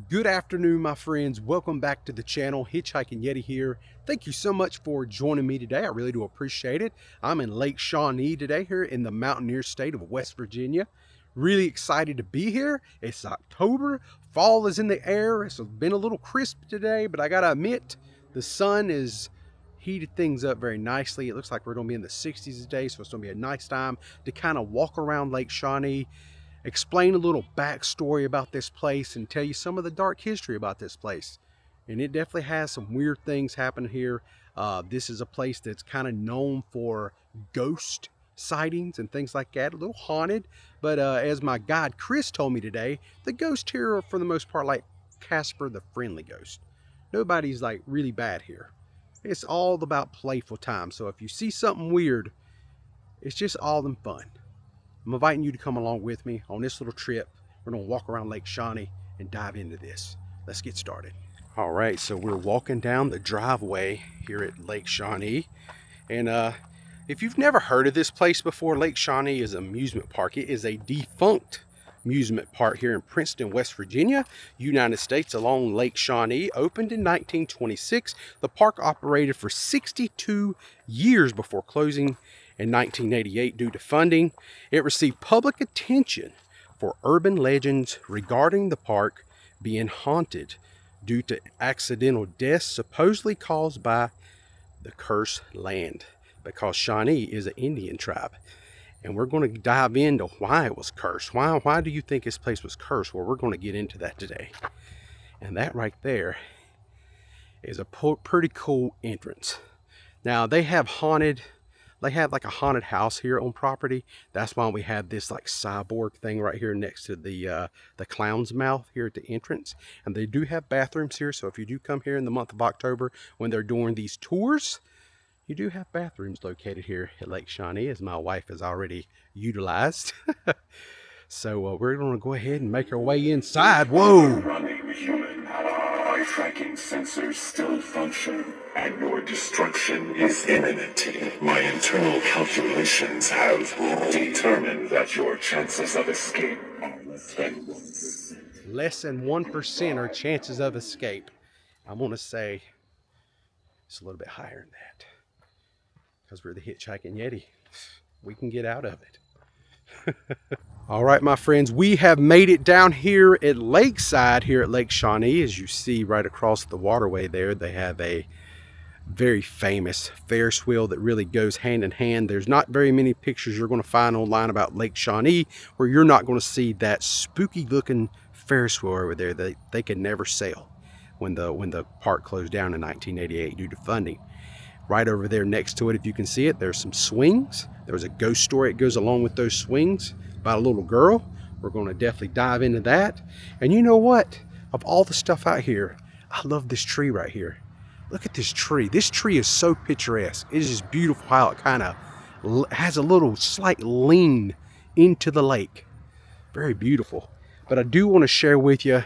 Good afternoon, my friends. Welcome back to the channel. Hitchhiking Yeti here. Thank you so much for joining me today. I really do appreciate it. I'm in Lake Shawnee today here in the mountaineer state of West Virginia. Really excited to be here. It's October. Fall is in the air. It's been a little crisp today, but I gotta admit, the sun is heated things up very nicely. It looks like we're gonna be in the 60s today, so it's gonna be a nice time to kind of walk around Lake Shawnee, explain a little backstory about this place, and tell you some of the dark history about this place. And it definitely has some weird things happening here. This is a place that's kind of known for ghost sightings and things like that, a little haunted. But as my guide Chris told me today, the ghosts here are for the most part like Casper the Friendly Ghost. Nobody's like really bad here. It's all about playful time. So if you see something weird, it's just all in fun. I'm inviting you to come along with me on this little trip. We're going to walk around Lake Shawnee and dive into this. Let's get started. All right, so we're walking down the driveway here at Lake Shawnee. And if you've never heard of this place before, Lake Shawnee is an amusement park. It is a defunct amusement park here in Princeton, West Virginia, United States, along Lake Shawnee. Opened in 1926. The park operated for 62 years before closing in 1988 due to funding. It received public attention for urban legends regarding the park being haunted due to accidental deaths supposedly caused by the cursed land, because Shawnee is an Indian tribe. And we're going to dive into why it was cursed. Why do you think this place was cursed? Well, we're going to get into that today. And that right there is a pretty cool entrance. Now they have like a haunted house here on property. That's why we have this like cyborg thing right here next to the clown's mouth here at the entrance. And they do have bathrooms here, so if you do come here in the month of October when they're doing these tours, you do have bathrooms located here at Lake Shawnee, as my wife has already utilized. So we're going to go ahead and make our way inside. Whoa! Running human. Eye tracking sensors still function, and your destruction is imminent. My internal calculations have determined that your chances of escape are less than 1%. Less than 1% are chances of escape. I want to say it's a little bit higher than that, because we're the Hitchhiking Yeti. We can get out of it. All right, my friends, we have made it down here at Lakeside here at Lake Shawnee. As you see right across the waterway there, they have a very famous Ferris wheel that really goes hand in hand. There's not very many pictures you're going to find online about Lake Shawnee where you're not going to see that spooky looking Ferris wheel over there that they could never sail when the park closed down in 1988 due to funding. Right over there next to it, if you can see it, there's some swings. There was a ghost story that goes along with those swings about a little girl. We're going to definitely dive into that. And you know what? Of all the stuff out here, I love this tree right here. Look at this tree. This tree is so picturesque. It is just beautiful how it kind of has a little slight lean into the lake. Very beautiful. But I do want to share with you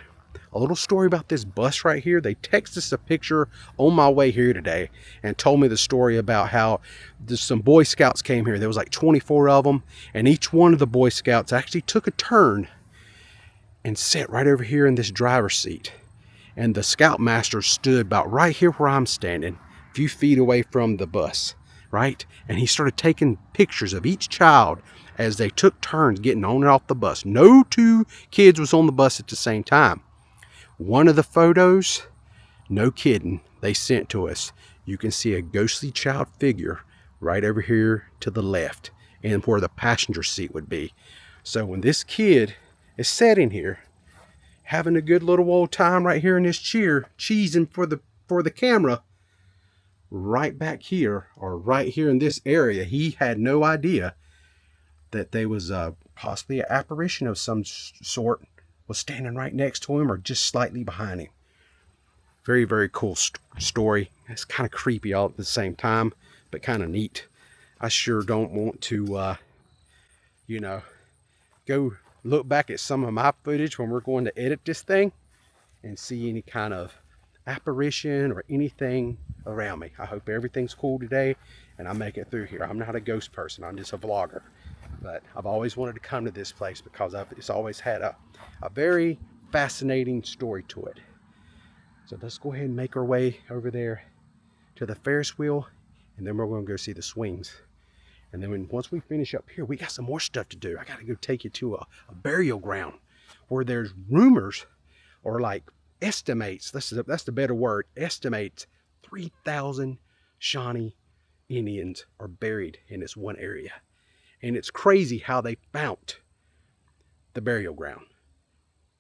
a little story about this bus right here. They texted us a picture on my way here today and told me the story about how some Boy Scouts came here. There was like 24 of them, and each one of the Boy Scouts actually took a turn and sat right over here in this driver's seat. And the Scoutmaster stood about right here where I'm standing, a few feet away from the bus, right? And he started taking pictures of each child as they took turns getting on and off the bus. No two kids was on the bus at the same time. One of the photos, no kidding, they sent to us, you can see a ghostly child figure right over here to the left and where the passenger seat would be. So when this kid is sitting here having a good little old time right here in this chair, cheesing for the camera, right back here or right here in this area, he had no idea that there was possibly an apparition of some sort was standing right next to him or just slightly behind him. Very, very cool story. It's kind of creepy all at the same time, but kind of neat. I sure don't want to, go look back at some of my footage when we're going to edit this thing and see any kind of apparition or anything around me. I hope everything's cool today and I make it through here. I'm not a ghost person. I'm just a vlogger. But I've always wanted to come to this place because it's always had a very fascinating story to it. So let's go ahead and make our way over there to the Ferris wheel, and then we're going to go see the swings. And then once we finish up here, we got some more stuff to do. I got to go take you to a burial ground where there's rumors, or like estimates, that's the better word, estimates 3,000 Shawnee Indians are buried in this one area. And it's crazy how they found the burial ground.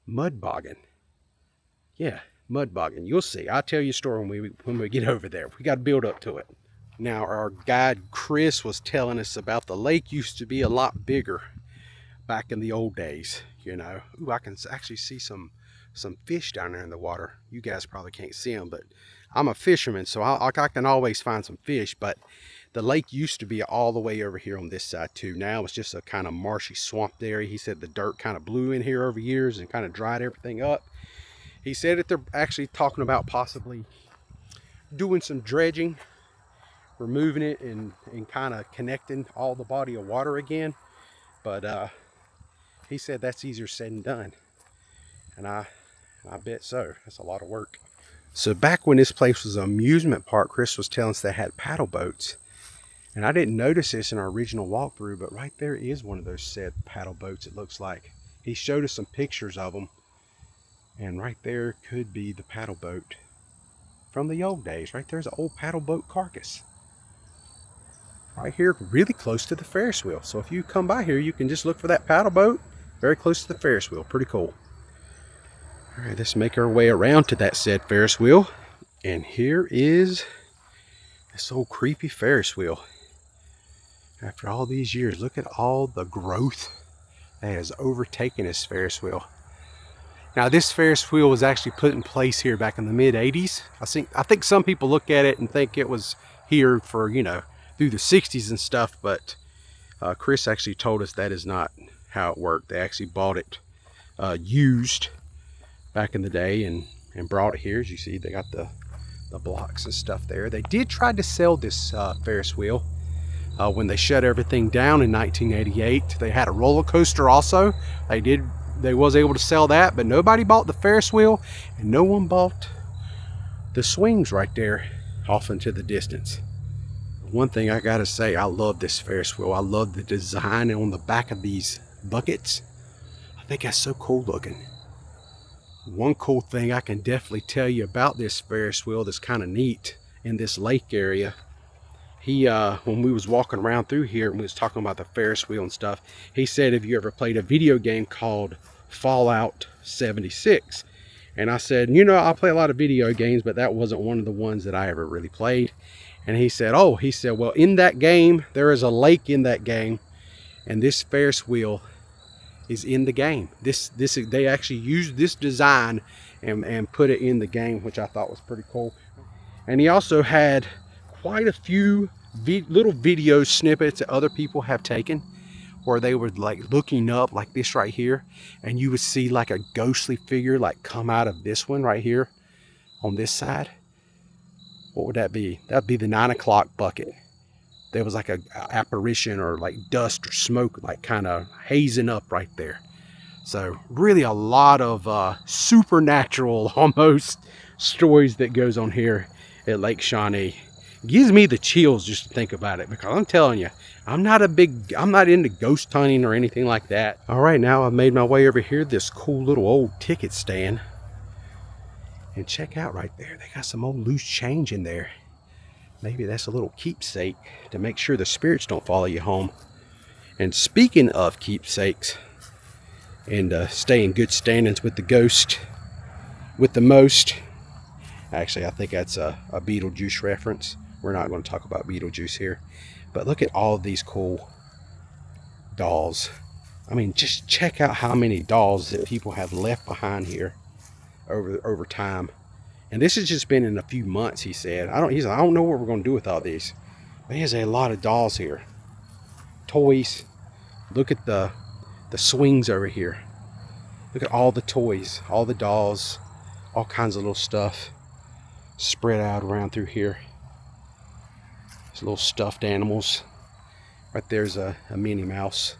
Mud bogging. Yeah, mud bogging. You'll see. I'll tell you a story when we get over there. We got to build up to it. Now, our guide Chris was telling us about the lake used to be a lot bigger back in the old days, you know. Ooh, I can actually see some fish down there in the water. You guys probably can't see them, but I'm a fisherman, so I can always find some fish. But the lake used to be all the way over here on this side too. Now it's just a kind of marshy swamp area. He said the dirt kind of blew in here over years and kind of dried everything up. He said that they're actually talking about possibly doing some dredging, removing it and kind of connecting all the body of water again. But he said that's easier said than done. And I bet so. That's a lot of work. So back when this place was an amusement park, Chris was telling us they had paddle boats. And I didn't notice this in our original walkthrough, but right there is one of those said paddle boats, it looks like. He showed us some pictures of them. And right there could be the paddle boat from the old days. Right there's an old paddle boat carcass. Right here, really close to the Ferris wheel. So if you come by here, you can just look for that paddle boat. Very close to the Ferris wheel. Pretty cool. All right, let's make our way around to that said Ferris wheel. And here is this old creepy Ferris wheel. After all these years, look at all the growth that has overtaken this Ferris wheel. Now, this Ferris wheel was actually put in place here back in the mid-80s. I think some people look at it and think it was here for, you know, through the 60s and stuff, but Chris actually told us that is not how it worked. They actually bought it used back in the day and brought it here. As you see, they got the blocks and stuff there. They did try to sell this Ferris wheel when they shut everything down in 1988. They had a roller coaster also. They was able to sell that, but nobody bought the Ferris wheel, and no one bought the swings right there off into the distance. One thing I gotta say, I love this Ferris wheel. I love the design on the back of these buckets. I think that's so cool looking. One cool thing I can definitely tell you about this Ferris wheel that's kind of neat in this lake area. When we was walking around through here and we was talking about the Ferris wheel and stuff, he said, have you ever played a video game called Fallout 76? And I said, you know, I play a lot of video games, but that wasn't one of the ones that I ever really played. And he said, well, in that game, there is a lake in that game, and this Ferris wheel is in the game. They actually used this design and put it in the game, which I thought was pretty cool. And he also had quite a few little video snippets that other people have taken where they were like looking up like this right here, and you would see like a ghostly figure like come out of this one right here on this side. What would that be? That'd be the 9 o'clock bucket. There was like a apparition or like dust or smoke like kind of hazing up right there. So really a lot of supernatural almost stories that goes on here at Lake Shawnee. Gives me the chills just to think about it, because I'm telling you, I'm not into ghost hunting or anything like that. All right, now I've made my way over here, this cool little old ticket stand. And check out right there, they got some old loose change in there. Maybe that's a little keepsake to make sure the spirits don't follow you home. And speaking of keepsakes and stay in good standings with the ghost, with the most, actually I think that's a Beetlejuice reference. We're not going to talk about Beetlejuice here, but look at all of these cool dolls. I mean, just check out how many dolls that people have left behind here over time. And this has just been in a few months, he said. I don't know what we're going to do with all these. But there's a lot of dolls here. Toys. Look at the swings over here. Look at all the toys, all the dolls, all kinds of little stuff spread out around through here. These little stuffed animals. Right there's a Minnie Mouse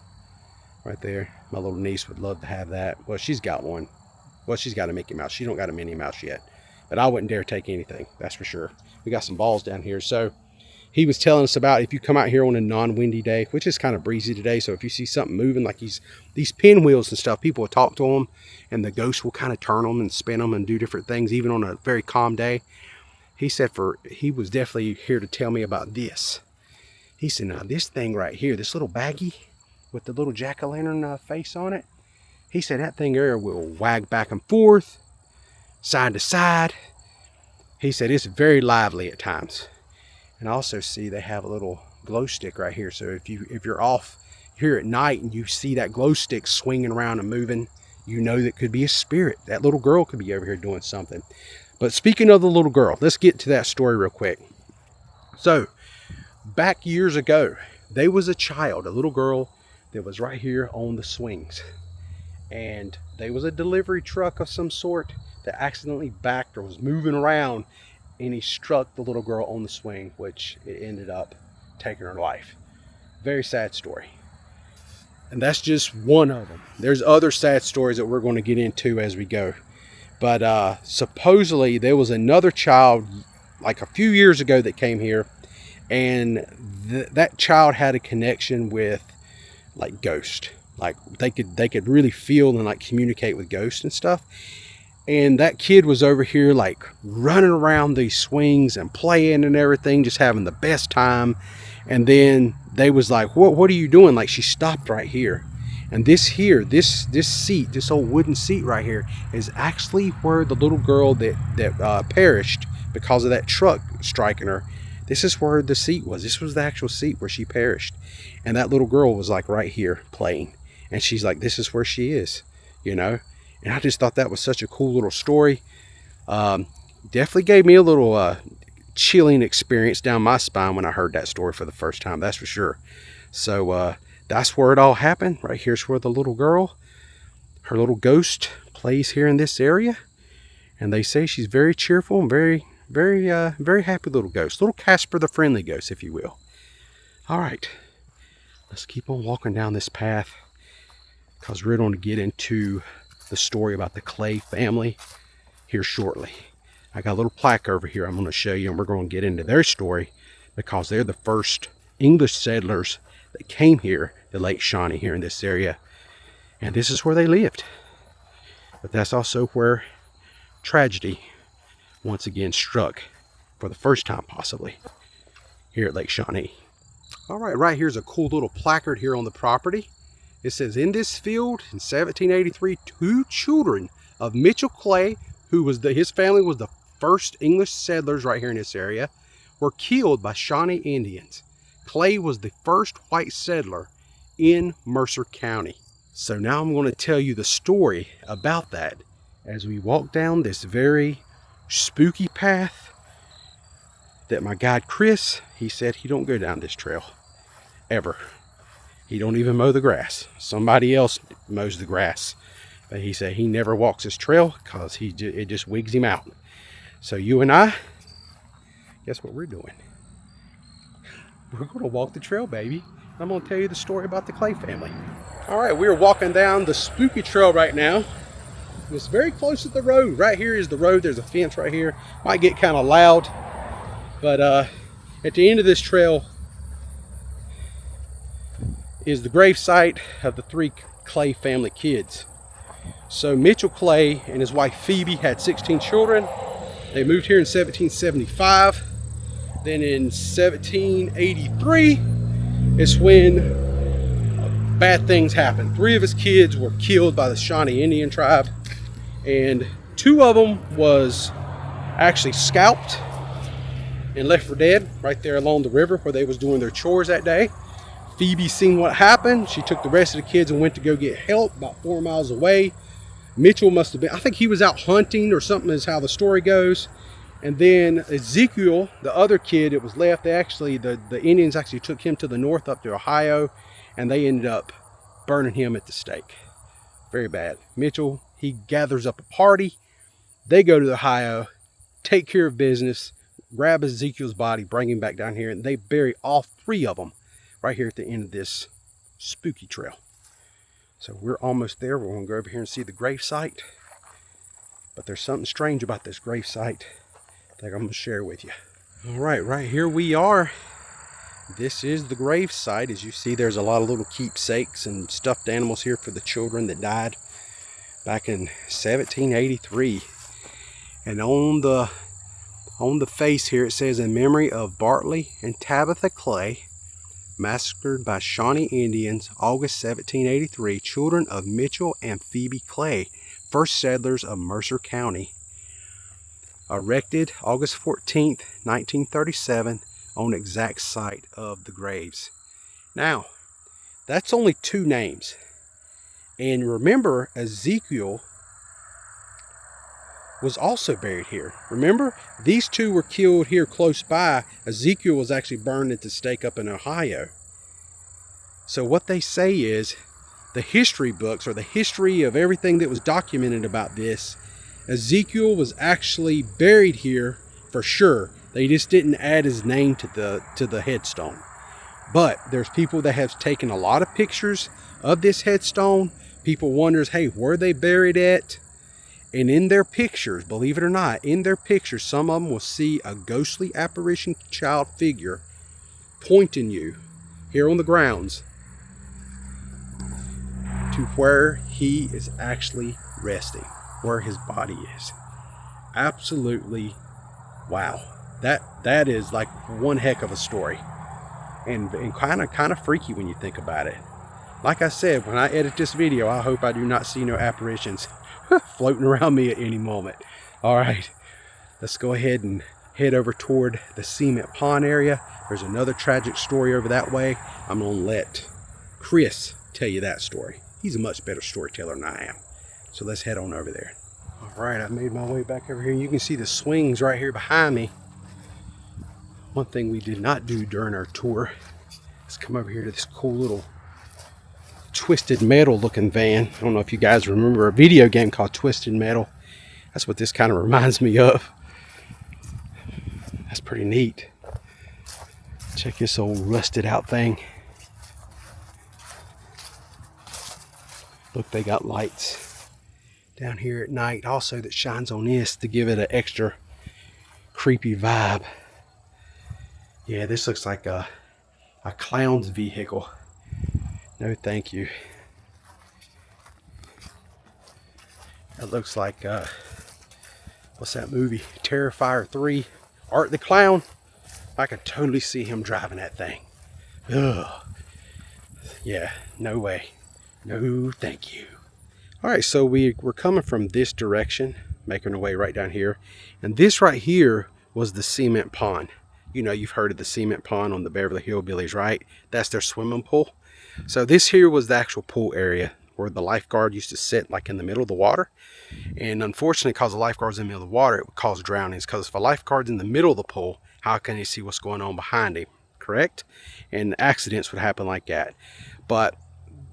right there. My little niece would love to have that. Well, she's got one. Well, she's got a Mickey Mouse. She don't got a Minnie Mouse yet. But I wouldn't dare take anything, that's for sure. We got some balls down here. So he was telling us about if you come out here on a non-windy day, which is kind of breezy today. So if you see something moving, like these pinwheels and stuff, people will talk to them and the ghost will kind of turn them and spin them and do different things, even on a very calm day. He said he was definitely here to tell me about this. He said, now this thing right here, this little baggie with the little jack-o'-lantern face on it, he said that thing there will wag back and forth, side to side. He said it's very lively at times. And I also see they have a little glow stick right here. So if you're off here at night and you see that glow stick swinging around and moving, you know that could be a spirit. That little girl could be over here doing something. But speaking of the little girl, let's get to that story real quick. So back years ago, there was a child, a little girl that was right here on the swings. And there was a delivery truck of some sort that accidentally backed or was moving around, and he struck the little girl on the swing, which it ended up taking her life. Very sad story. And that's just one of them. There's other sad stories that we're going to get into as we go. But supposedly there was another child like a few years ago that came here, and that child had a connection with like ghosts. Like they could really feel and like communicate with ghosts and stuff. And that kid was over here like running around these swings and playing and everything, just having the best time. And then they was like, what are you doing? Like she stopped right here. And this seat, this old wooden seat right here is actually where the little girl that perished because of that truck striking her. This is where the seat was. This was the actual seat where she perished. And that little girl was like right here playing. And she's like, this is where she is, you know? And I just thought that was such a cool little story. Definitely gave me a little chilling experience down my spine when I heard that story for the first time, that's for sure. So that's where it all happened. Right here's where the little girl, her little ghost, plays here in this area. And they say she's very cheerful and very happy little ghost. Little Casper the Friendly Ghost, if you will. All right, let's keep on walking down this path, because we're going to get into the story about the Clay family here shortly. I got a little plaque over here I'm going to show you, and we're going to get into their story because they're the first English settlers that came here to Lake Shawnee here in this area, and this is where they lived. But that's also where tragedy once again struck for the first time possibly here at Lake Shawnee. All right, right here's a cool little placard here on the property. It says, in this field in 1783, 2 children of Mitchell Clay, who was his family was the first English settlers right here in this area, were killed by Shawnee Indians. Clay was the first white settler in Mercer County. So now I'm going to tell you the story about that as we walk down this very spooky path that my guide Chris, he said he don't go down this trail ever. He don't even mow the grass. Somebody else mows the grass. But he said he never walks this trail because it just wigs him out. So you and I, guess what we're doing? We're going to walk the trail, baby. I'm going to tell you the story about the Clay family. All right, we're walking down the spooky trail right now. It's very close to the road. Right here is the road. There's a fence right here. Might get kind of loud. But at the end of this trail is the grave site of the 3 Clay family kids. So Mitchell Clay and his wife Phoebe had 16 children. They moved here in 1775. Then in 1783 is when bad things happened. 3 of his kids were killed by the Shawnee Indian tribe, and 2 of them was actually scalped and left for dead right there along the river where they was doing their chores that day. Phoebe seen what happened. She took the rest of the kids and went to go get help about 4 miles away. Mitchell must have been, I think he was out hunting or something is how the story goes. And then Ezekiel, the other kid that was left, the Indians actually took him to the north up to Ohio, and they ended up burning him at the stake. Very bad. Mitchell, he gathers up a party. They go to Ohio, take care of business, grab Ezekiel's body, bring him back down here, and they bury all 3 of them right here at the end of this spooky trail. So we're almost there. We're going to go over here and see the grave site. But there's something strange about this grave site that I'm going to share with you. All right, right here we are. This is the grave site. As you see, there's a lot of little keepsakes and stuffed animals here for the children that died back in 1783. And on the face here, it says, in memory of Bartley and Tabitha Clay, massacred by Shawnee Indians, August 1783, children of Mitchell and Phoebe Clay, first settlers of Mercer County. Erected August 14th, 1937, on exact site of the graves. Now, that's only 2 names. And remember, Ezekiel was also buried here. Remember, these 2 were killed here close by. Ezekiel was actually burned at the stake up in Ohio. So what they say is, the history books, or the history of everything that was documented about this, Ezekiel was actually buried here for sure. They just didn't add his name to the headstone. But there's people that have taken a lot of pictures of this headstone. People wonders, hey, where they buried at? And in their pictures, believe it or not, in their pictures, some of them will see a ghostly apparition child figure pointing you here on the grounds to where he is actually resting, where his body is. Absolutely, wow. That is like one heck of a story, and kind of freaky when you think about it. Like I said, when I edit this video, I hope I do not see no apparitions floating around me at any moment. All right, let's go ahead and head over toward the cement pond area. There's another tragic story over that way. I'm gonna let Chris tell you that story. He's a much better storyteller than I am. So let's head on over there. All right, I made my way back over here. You can see the swings right here behind me. One thing we did not do during our tour is come over here to this cool little Twisted Metal looking van. I don't know if you guys remember a video game called Twisted Metal. That's what this kind of reminds me of. That's pretty neat. Check this old rusted out thing. Look, they got lights down here at night also that shines on this to give it an extra creepy vibe. Yeah, this looks like a clown's vehicle. No thank you. That looks like what's that movie, Terrifier 3, Art the Clown. I could totally see him driving that thing. Ugh. Yeah, no way. No thank you. All right, so we're coming from this direction, making our way right down here, and this right here was the cement pond. You know, you've heard of the cement pond on the Beverly Hillbillies, right? That's their swimming pool. So this here was the actual pool area where the lifeguard used to sit, like in the middle of the water. And unfortunately, because the lifeguard's in the middle of the water, it would cause drownings. Because if a lifeguard's in the middle of the pool, how can he see what's going on behind him? Correct? And accidents would happen like that. But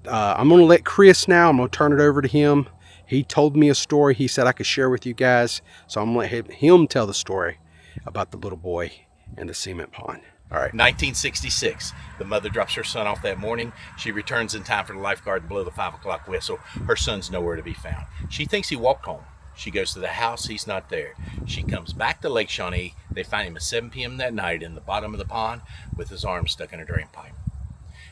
I'm going to let Chris now. I'm going to turn it over to him. He told me a story he said I could share with you guys. So I'm going to let him tell the story about the little boy and the cement pond. All right. 1966. The mother drops her son off that morning. She returns in time for the lifeguard to blow the 5 o'clock whistle. Her son's nowhere to be found. She thinks he walked home. She goes to the house. He's not there. She comes back to Lake Shawnee. They find him at 7 p.m. that night in the bottom of the pond with his arm stuck in a drain pipe.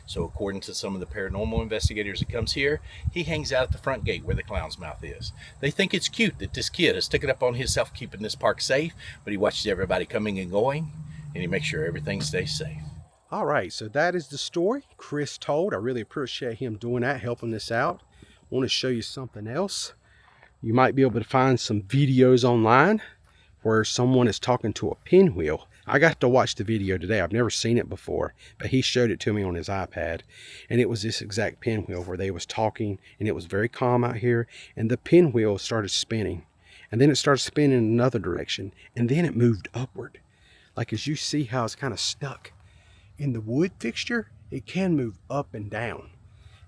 So according to some of the paranormal investigators that comes here, he hangs out at the front gate where the clown's mouth is. They think it's cute that this kid has taken up on himself keeping this park safe, but he watches everybody coming and going, and he makes sure everything stays safe. All right, so that is the story Chris told. I really appreciate him doing that, helping us out. I want to show you something else. You might be able to find some videos online where someone is talking to a pinwheel. I got to watch the video today. I've never seen it before, but he showed it to me on his iPad, and it was this exact pinwheel where they was talking, and it was very calm out here, and the pinwheel started spinning, and then it started spinning in another direction, and then it moved upward. Like, as you see how it's kind of stuck in the wood fixture, it can move up and down,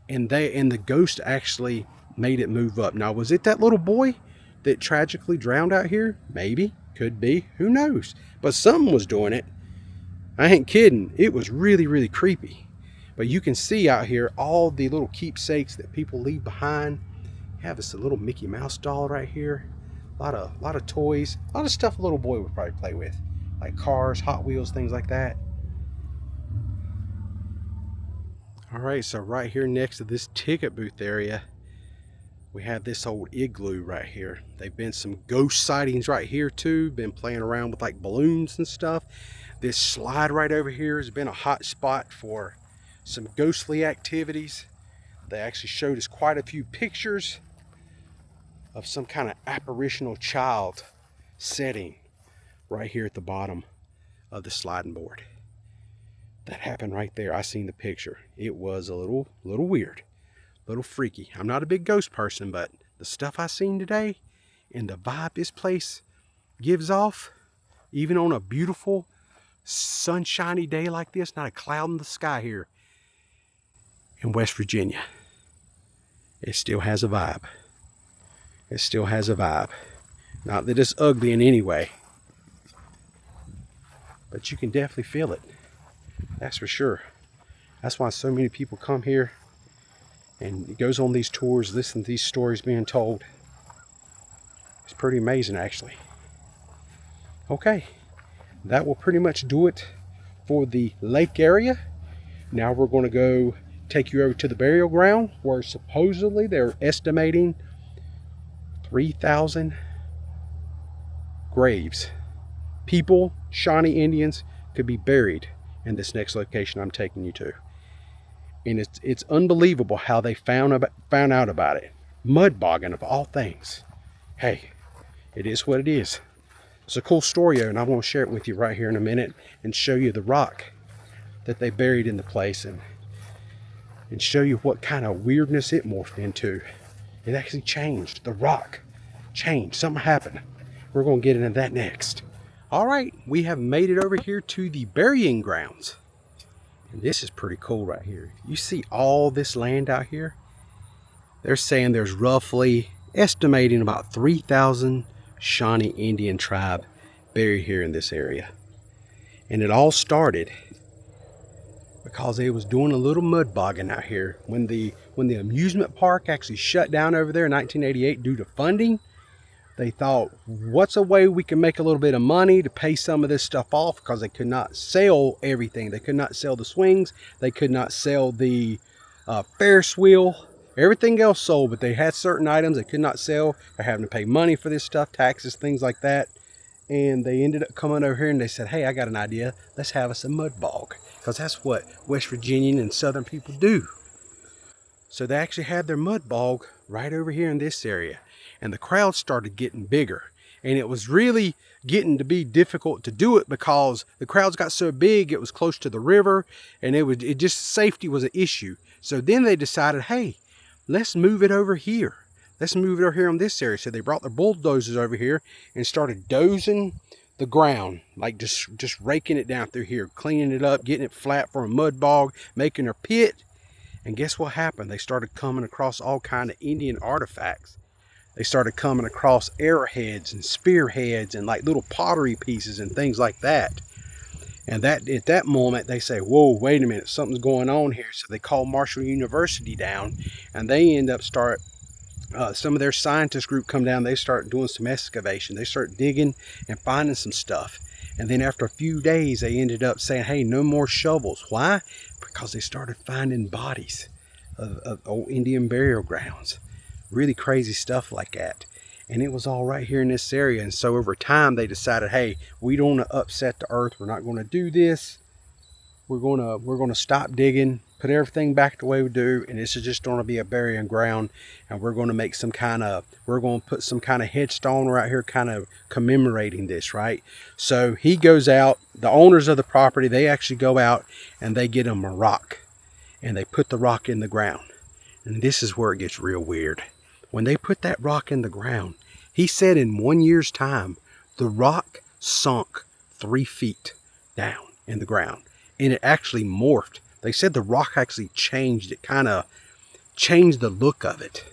and the ghost actually made it move up. Now, was it that little boy that tragically drowned out here? Maybe. Could be. Who knows? But something was doing it. I ain't kidding. It was really, really creepy. But you can see out here all the little keepsakes that people leave behind. You have this little Mickey Mouse doll right here. lot of toys, a lot of stuff a little boy would probably play with, like cars, Hot Wheels, things like that. All right, so right here next to this ticket booth area, we have this old igloo right here. They've been some ghost sightings right here too. Been playing around with like balloons and stuff. This slide right over here has been a hot spot for some ghostly activities. They actually showed us quite a few pictures of some kind of apparitional child setting right here at the bottom of the sliding board. That happened right there. I seen the picture. It was a little weird, a little freaky. I'm not a big ghost person, but the stuff I seen today and the vibe this place gives off, even on a beautiful sunshiny day like this, not a cloud in the sky here in West Virginia, it still has a vibe. It still has a vibe. Not that it's ugly in any way, but you can definitely feel it. That's for sure. That's why so many people come here and goes on these tours, listen to these stories being told. It's pretty amazing, actually. Okay, that will pretty much do it for the lake area. Now we're going to go take you over to the burial ground, where supposedly they're estimating 3,000 graves. People, Shawnee Indians, could be buried in this next location I'm taking you to. And it's unbelievable how they found out about it. Mud bogging of all things. Hey, it is what it is. It's a cool story, and I want to share it with you right here in a minute and show you the rock that they buried in the place, and show you what kind of weirdness it morphed into. It actually changed. The rock changed. Something happened. We're going to get into that next. All right, we have made it over here to the burying grounds. And this is pretty cool right here. You see all this land out here? They're saying there's roughly, estimating about 3,000 Shawnee Indian tribe buried here in this area. And it all started because they was doing a little mud bogging out here. When the amusement park actually shut down over there in 1988 due to funding, they thought, what's a way we can make a little bit of money to pay some of this stuff off, because they could not sell everything. They could not sell the swings. They could not sell the Ferris wheel. Everything else sold, but they had certain items they could not sell. They're having to pay money for this stuff, taxes, things like that. And they ended up coming over here and they said, hey, I got an idea. Let's have us a mud bog, because that's what West Virginian and Southern people do. So they actually had their mud bog right over here in this area. And the crowd started getting bigger. And it was really getting to be difficult to do it because the crowds got so big, it was close to the river, and it just, safety was an issue. So then they decided, hey, let's move it over here. Let's move it over here in this area. So they brought their bulldozers over here and started dozing the ground, like just raking it down through here, cleaning it up, getting it flat for a mud bog, making a pit. And guess what happened? They started coming across all kind of Indian artifacts. They started coming across arrowheads and spearheads and like little pottery pieces and things like that. And that at that moment, they say, whoa, wait a minute, something's going on here. So they call Marshall University down, and they end up some of their scientist group come down. They start doing some excavation. They start digging and finding some stuff. And then after a few days, they ended up saying, hey, no more shovels. Why? Because they started finding bodies of old Indian burial grounds. Really crazy stuff like that. And it was all right here in this area. And so over time they decided, hey, we don't want to upset the earth. We're not going to do this. We're going to stop digging, put everything back the way we do, and this is just going to be a burying ground. And we're going to make we're going to put some kind of headstone right here, kind of commemorating this, right? So he goes out, the owners of the property, they actually go out and they get him a rock, and they put the rock in the ground. And this is where it gets real weird. When they put that rock in the ground, he said in 1 year's time, the rock sunk 3 feet down in the ground. And it actually morphed. They said the rock actually changed. It kind of changed the look of it.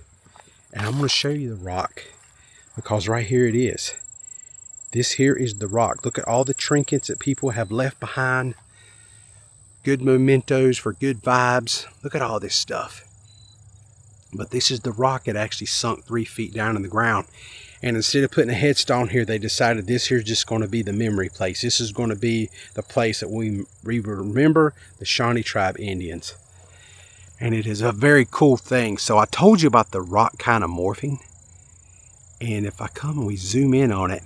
And I'm going to show you the rock, because right here it is. This here is the rock. Look at all the trinkets that people have left behind. Good mementos for good vibes. Look at all this stuff. But this is the rock that actually sunk 3 feet down in the ground. And instead of putting a headstone here, they decided this here's just going to be the memory place. This is going to be the place that we remember the Shawnee Tribe Indians. And it is a very cool thing. So I told you about the rock kind of morphing. And if I come and we zoom in on it,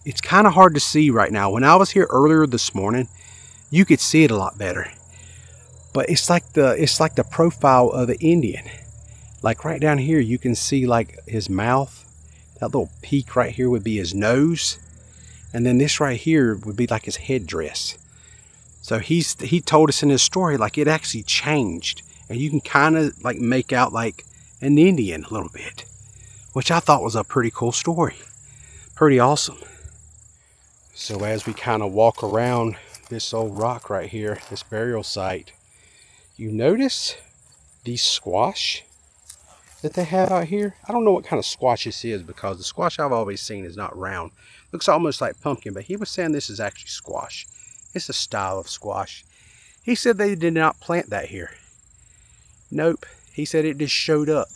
it's kind of hard to see right now. When I was here earlier this morning, you could see it a lot better. But it's like the profile of the Indian. Like right down here, you can see like his mouth. That little peak right here would be his nose. And then this right here would be like his headdress. So he told us in his story, like it actually changed. And you can kind of like make out like an Indian a little bit. Which I thought was a pretty cool story. Pretty awesome. So as we kind of walk around this old rock right here, this burial site, you notice these squash that they have out here. I don't know what kind of squash this is because the squash I've always seen is not round. Looks almost like pumpkin, but he was saying this is actually squash. It's a style of squash. He said they did not plant that here. Nope. He said it just showed up.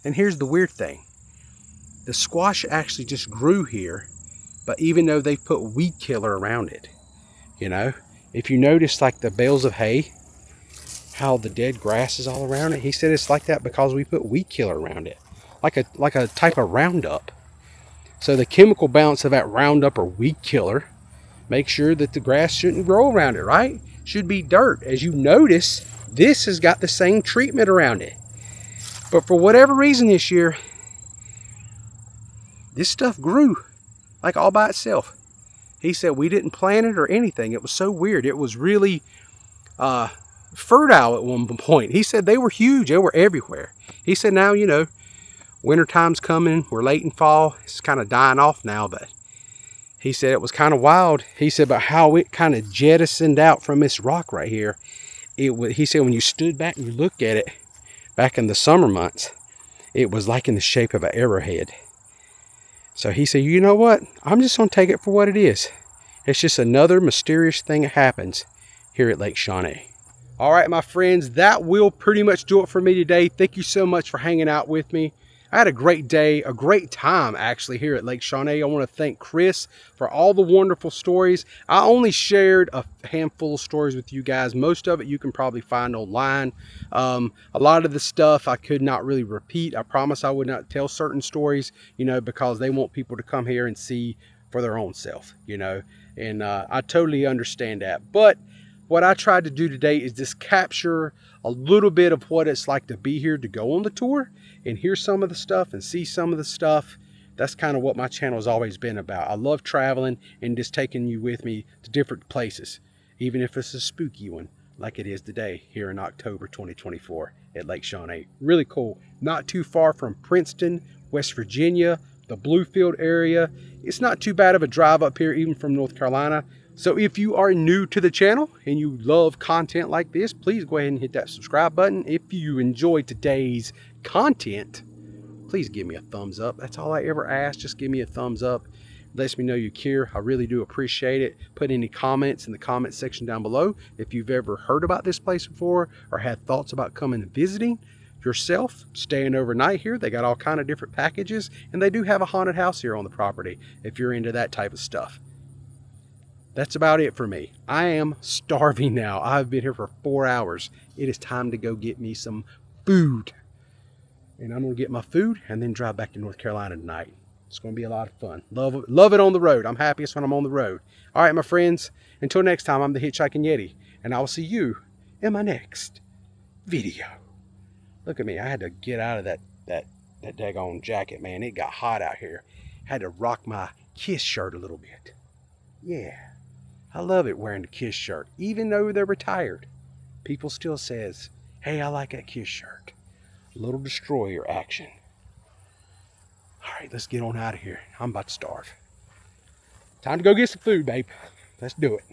And here's the weird thing. The squash actually just grew here, but even though they put weed killer around it, you know, if you notice like the bales of hay, how the dead grass is all around it, he said it's like that because we put weed killer around it, like a type of Roundup. So the chemical balance of that Roundup or weed killer makes sure that the grass shouldn't grow around it, right? Should be dirt. As you notice, this has got the same treatment around it. But for whatever reason this year, this stuff grew like all by itself. He said we didn't plant it or anything. It was so weird. It was really fertile at one point. He said they were huge. They were everywhere. He said now, you know, wintertime's coming. We're late in fall. It's kind of dying off now, but he said it was kind of wild. He said about how it kind of jettisoned out from this rock right here. He said when you stood back and you looked at it back in the summer months, it was like in the shape of an arrowhead. So he said, you know what? I'm just going to take it for what it is. It's just another mysterious thing that happens here at Lake Shawnee. All right, my friends, that will pretty much do it for me today. Thank you so much for hanging out with me. I had a great day, a great time actually here at Lake Shawnee. I want to thank Chris for all the wonderful stories. I only shared a handful of stories with you guys. Most of it you can probably find online. A lot of the stuff I could not really repeat. I promise I would not tell certain stories, you know, because they want people to come here and see for their own self, you know, and I totally understand that. But what I tried to do today is just capture a little bit of what it's like to be here, to go on the tour and hear some of the stuff and see some of the stuff. That's kind of what my channel has always been about. I love traveling and just taking you with me to different places, even if it's a spooky one like it is today here in October 2024 at Lake Shawnee. Really cool. Not too far from Princeton, West Virginia, the Bluefield area. It's not too bad of a drive up here even from North Carolina. So if you are new to the channel and you love content like this, please go ahead and hit that subscribe button. If you enjoyed today's content, please give me a thumbs up. That's all I ever ask. Just give me a thumbs up. It lets me know you care. I really do appreciate it. Put any comments in the comment section down below. If you've ever heard about this place before or had thoughts about coming and visiting yourself, staying overnight here. They got all kind of different packages, and they do have a haunted house here on the property if you're into that type of stuff. That's about it for me. I am starving now. I've been here for 4 hours. It is time to go get me some food. And I'm going to get my food and then drive back to North Carolina tonight. It's going to be a lot of fun. Love it on the road. I'm happiest when I'm on the road. All right, my friends. Until next time, I'm the Hitchhiking Yeti. And I will see you in my next video. Look at me. I had to get out of that daggone jacket, man. It got hot out here. Had to rock my Kiss shirt a little bit. Yeah. I love it wearing the Kiss shirt. Even though they're retired, people still says, hey, I like that Kiss shirt. A little destroyer action. All right, let's get on out of here. I'm about to starve. Time to go get some food, babe. Let's do it.